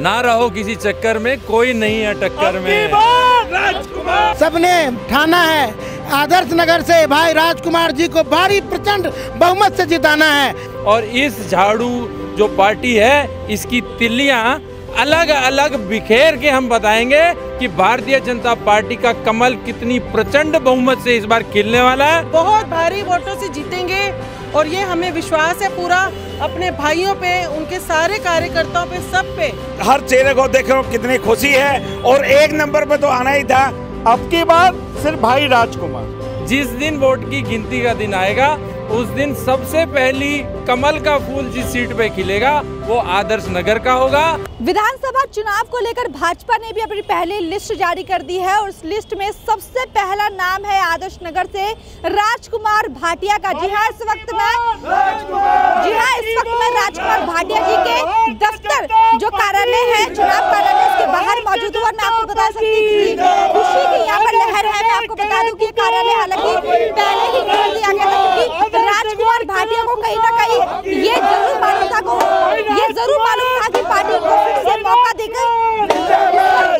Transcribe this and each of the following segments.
ना रहो किसी चक्कर में, कोई नहीं है टक्कर में। सबने ठाना है आदर्श नगर से भाई राजकुमार जी को भारी प्रचंड बहुमत से जिताना है। और इस झाड़ू जो पार्टी है इसकी तिल्लियां अलग अलग बिखेर के हम बताएंगे कि भारतीय जनता पार्टी का कमल कितनी प्रचंड बहुमत से इस बार खिलने वाला है। बहुत भारी वोटों से जीतेंगे और ये हमें विश्वास है पूरा, अपने भाइयों पे, उनके सारे कार्यकर्ताओं पे, सब पे। हर चेहरे को देख रहे हो कितनी खुशी है और एक नंबर पे तो आना ही था। अब की बार सिर्फ भाई राजकुमार। जिस दिन वोट की गिनती का दिन आएगा उस दिन सबसे पहली कमल का फूल जिस सीट पे खिलेगा वो आदर्श नगर का होगा। विधानसभा चुनाव को लेकर भाजपा ने भी अपनी पहली लिस्ट जारी कर दी है और उस लिस्ट में सबसे पहला नाम है आदर्श नगर से राजकुमार भाटिया का। जी हाँ, इस वक्त मैं राजकुमार भाटिया जी के दफ्तर जो कार्यालय है, चुनाव कार्यालय, उसके बाहर मौजूद हूँ और मैं आपको बता सकती हूँ खुशी की यहाँ पर लहर है। मैं आपको बता दूं कि कार्यालय हालांकि पहले ही खोल दिया गया था क्योंकि राजकुमार भाटिया को कहीं ना कहीं ये जरूर मालूम था कि पार्टी को फिर से मौका देकर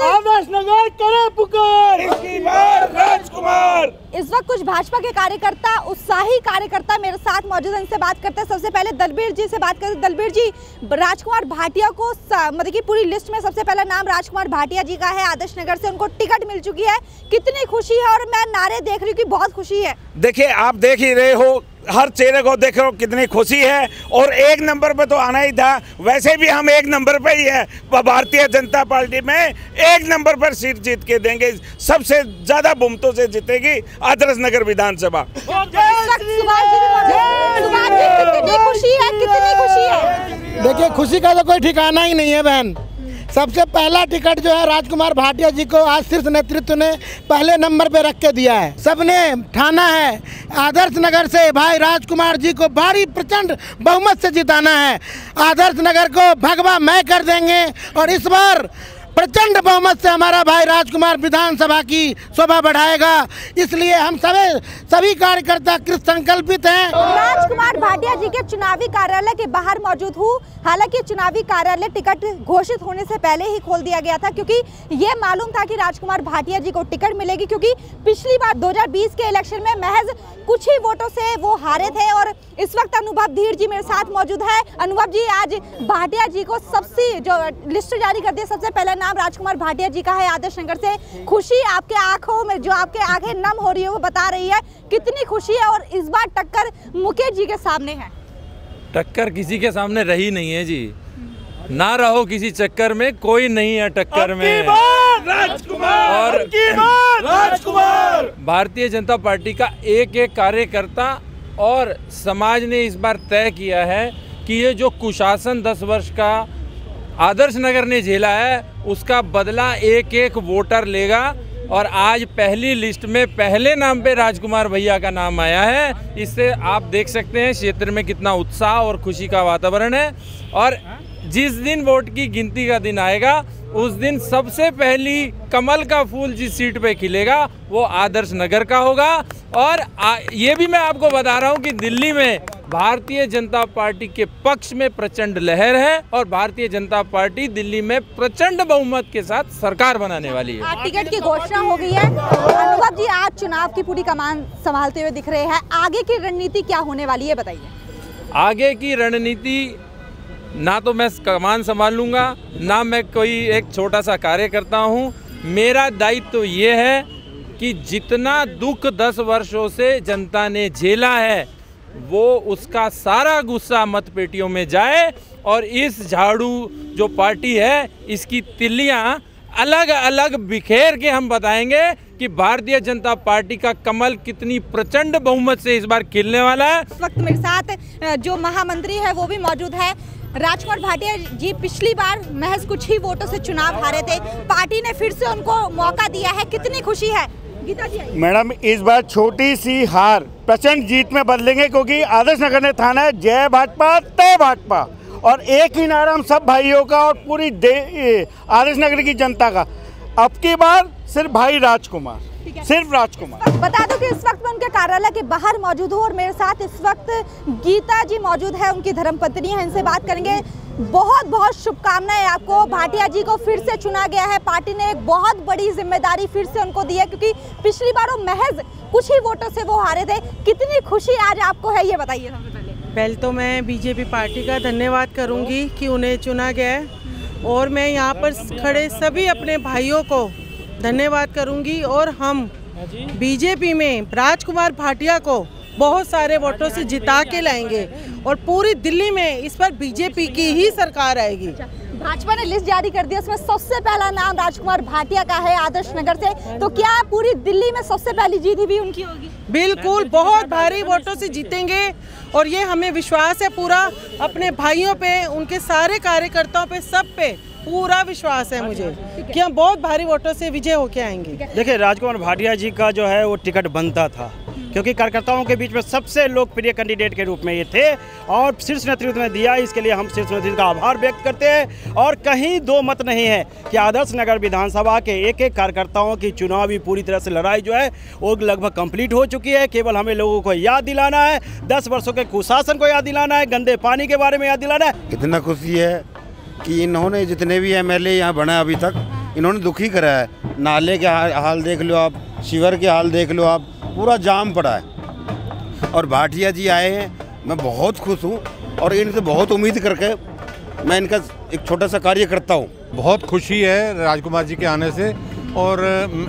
आदर्श नगर करे पुकार, राजकुमार। इस वक्त कुछ भाजपा के कार्यकर्ता, उत्साही कार्यकर्ता मेरे साथ मौजूद हैं, इनसे बात करते हैं। सबसे पहले दलबीर जी से बात करते हैं। दलबीर जी, राजकुमार भाटिया को मतलब कि पूरी लिस्ट में सबसे पहला नाम राजकुमार भाटिया जी का है, आदर्श नगर से उनको टिकट मिल चुकी है, कितनी खुशी है? और मैं नारे देख रही हूँ कि बहुत खुशी है। देखिए, आप देख ही रहे हो, हर चेहरे को देख रहे हो कितनी खुशी है और एक नंबर पे तो आना ही था। वैसे भी हम एक नंबर पे ही है, भारतीय जनता पार्टी में एक नंबर पर सीट जीत के देंगे, सबसे ज्यादा बहुमतों से जीतेगी आदर्श नगर विधानसभा। देखिए, खुशी का तो कोई ठिकाना ही नहीं है बहन। सबसे पहला टिकट जो है राजकुमार भाटिया जी को आज शीर्ष नेतृत्व ने पहले नंबर पे रख के दिया है। सबने ठाना है आदर्श नगर से भाई राजकुमार जी को भारी प्रचंड बहुमत से जिताना है। आदर्श नगर को भगवा मैं कर देंगे और इस बार प्रचंड बहुमत से हमारा भाई राजकुमार विधानसभा की शोभा बढ़ाएगा। इसलिए हम सभी कार्यकर्ता कृत संकल्पित हैं। राजकुमार भाटिया जी के चुनावी कार्यालय के बाहर मौजूद हूँ। हालांकि चुनावी कार्यालय टिकट घोषित होने से पहले ही खोल दिया गया था क्योंकि ये मालूम था कि राजकुमार भाटिया जी को टिकट मिलेगी, क्योंकि पिछली बार 2020 के इलेक्शन में महज कुछ ही वोटों से वो हारे थे। और इस वक्त अनुभव धीर जी मेरे साथ मौजूद है। अनुभव जी, आज भाटिया जी को सबसे जो लिस्ट जारी कर दी, सबसे पहला नाम राजकुमार भाटिया जी का है आदर्श नगर से। खुशी आपके आंखों में, जो आपके आंखें नम हो रही है वो बता रही है, कितनी खुशी है? और इस बार टक्कर मुकेश जी के सामने है। टक्कर किसी के सामने रही नहीं है जी, ना रहो किसी चक्कर में, कोई नहीं है टक्कर में। राजकुमार, राजकुमार भारतीय जनता पार्टी का एक एक कार्यकर्ता और समाज ने इस बार तय किया है कि ये जो कुशासन 10 वर्ष का आदर्श नगर ने झेला है उसका बदला एक एक वोटर लेगा। और आज पहली लिस्ट में पहले नाम पे राजकुमार भैया का नाम आया है। इससे आप देख सकते हैं क्षेत्र में कितना उत्साह और खुशी का वातावरण है। और जिस दिन वोट की गिनती का दिन आएगा उस दिन सबसे पहली कमल का फूल जिस सीट पे खिलेगा वो आदर्श नगर का होगा। और ये भी मैं आपको बता रहा हूँ कि दिल्ली में भारतीय जनता पार्टी के पक्ष में प्रचंड लहर है और भारतीय जनता पार्टी दिल्ली में प्रचंड बहुमत के साथ सरकार बनाने वाली है। आज टिकट की घोषणा हो गई है। अनुभव जी, आज चुनाव की पूरी कमान संभालते हुए दिख रहे हैं, आगे की रणनीति क्या होने वाली है, बताइए। आगे की रणनीति, ना तो मैं कमान संभाल लूँगा, ना मैं कोई एक छोटा सा कार्यकर्ता हूँ। मेरा दायित्व तो ये है कि जितना दुख 10 वर्षों से जनता ने झेला है वो उसका सारा गुस्सा मत पेटियों में जाए और इस झाड़ू जो पार्टी है इसकी तिल्लियां अलग अलग बिखेर के हम बताएंगे कि भारतीय जनता पार्टी का कमल कितनी प्रचंड बहुमत से इस बार खिलने वाला है। इस वक्त मेरे साथ जो महामंत्री है वो भी मौजूद है। राजकुमार भाटिया जी पिछली बार महज कुछ ही वोटों से चुनाव हारे थे, पार्टी ने फिर से उनको मौका दिया है, कितनी खुशी है? गीता जी। मैडम, इस बार छोटी सी हार प्रचंड जीत में बदलेंगे क्योंकि आदर्श नगर ने ठाना है जय भाजपा तय भाजपा। और एक ही नारा हम सब भाइयों का और पूरी आदर्श नगर की जनता का, अब की बार सिर्फ भाई राजकुमार, सिर्फ राजकुमार। बता दूं कि इस वक्त मैं उनके कार्यालय के बाहर मौजूद हूँ और मेरे साथ इस वक्त गीता जी मौजूद है, उनकी धर्मपत्नी है, इनसे बात करेंगे। बहुत बहुत शुभकामनाएं आपको। भाटिया जी को फिर से चुना गया है, पार्टी ने एक बहुत बड़ी जिम्मेदारी फिर से उनको दी है, क्योंकि पिछली बार वो महज कुछ ही वोटों से वो हारे थे। कितनी खुशी आज आपको है, ये बताइए। सबसे पहले तो मैं बीजेपी पार्टी का धन्यवाद करूंगी कि उन्हें चुना गया है, और मैं यहाँ पर खड़े सभी अपने भाइयों को धन्यवाद करूंगी। और हम बीजेपी में राजकुमार भाटिया को बहुत सारे वोटों से जिता के लाएंगे, और पूरी दिल्ली में इस पर बीजेपी की ही सरकार आएगी। भाजपा ने लिस्ट जारी कर दी, उसमें सबसे पहला नाम राजकुमार भाटिया का है आदर्श नगर से। तो क्या पूरी दिल्ली में सबसे पहली जीत भी उनकी होगी? बिल्कुल, बहुत भारी वोटों से जीतेंगे, और ये हमें विश्वास है पूरा। अपने भाइयों पे, उनके सारे कार्यकर्ताओं पे, सब पे पूरा विश्वास है मुझे कि हम बहुत भारी वोटों से विजय होके आएंगे। देखिए, राजकुमार भाटिया जी का जो है वो टिकट बनता था, क्योंकि कार्यकर्ताओं के बीच में सबसे लोकप्रिय कैंडिडेट के रूप में ये थे, और शीर्ष नेतृत्व ने दिया। इसके लिए हम शीर्ष नेतृत्व का आभार व्यक्त करते हैं। और कहीं दो मत नहीं है कि आदर्श नगर विधानसभा के एक एक कार्यकर्ताओं की चुनावी पूरी तरह से लड़ाई जो है वो लगभग कंप्लीट हो चुकी है। केवल हमें लोगों को याद दिलाना है, 10 वर्षों के कुशासन को याद दिलाना है, गंदे पानी के बारे में याद दिलाना है। कितना खुशी है कि इन्होंने जितने भी एमएलए यहाँ बने अभी तक, इन्होंने दुखी करा है। नाले के हाल देख लो आप, शिवर के हाल देख लो आप, पूरा जाम पड़ा है। और भाटिया जी आए हैं, मैं बहुत खुश हूँ, और इनसे बहुत उम्मीद करके मैं इनका एक छोटा सा कार्य करता हूँ। बहुत खुशी है राजकुमार जी के आने से, और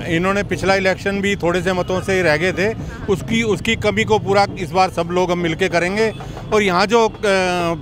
इन्होंने पिछला इलेक्शन भी थोड़े से मतों से ही रह गए थे, उसकी कमी को पूरा इस बार सब लोग हम मिलके करेंगे। और यहाँ जो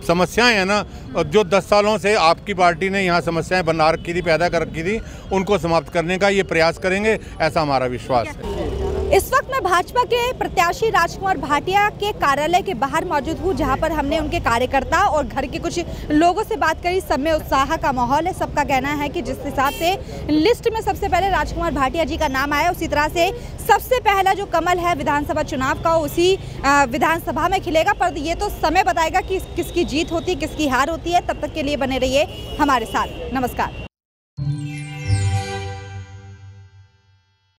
समस्याएं हैं ना, जो 10 सालों से आपकी पार्टी ने यहाँ समस्याएं बना रखी थी, पैदा कर रखी थी, उनको समाप्त करने का ये प्रयास करेंगे, ऐसा हमारा विश्वास है। इस वक्त मैं भाजपा के प्रत्याशी राजकुमार भाटिया के कार्यालय के बाहर मौजूद हूँ, जहाँ पर हमने उनके कार्यकर्ता और घर के कुछ लोगों से बात करी। सब में उत्साह का माहौल है। सबका कहना है कि जिस हिसाब से लिस्ट में सबसे पहले राजकुमार भाटिया जी का नाम आया, उसी तरह से सबसे पहला जो कमल है विधानसभा चुनाव का, उसी विधानसभा में खिलेगा। पर ये तो समय बताएगा कि किसकी जीत होती है, किसकी हार होती है। तब तक के लिए बने रहिए हमारे साथ। नमस्कार।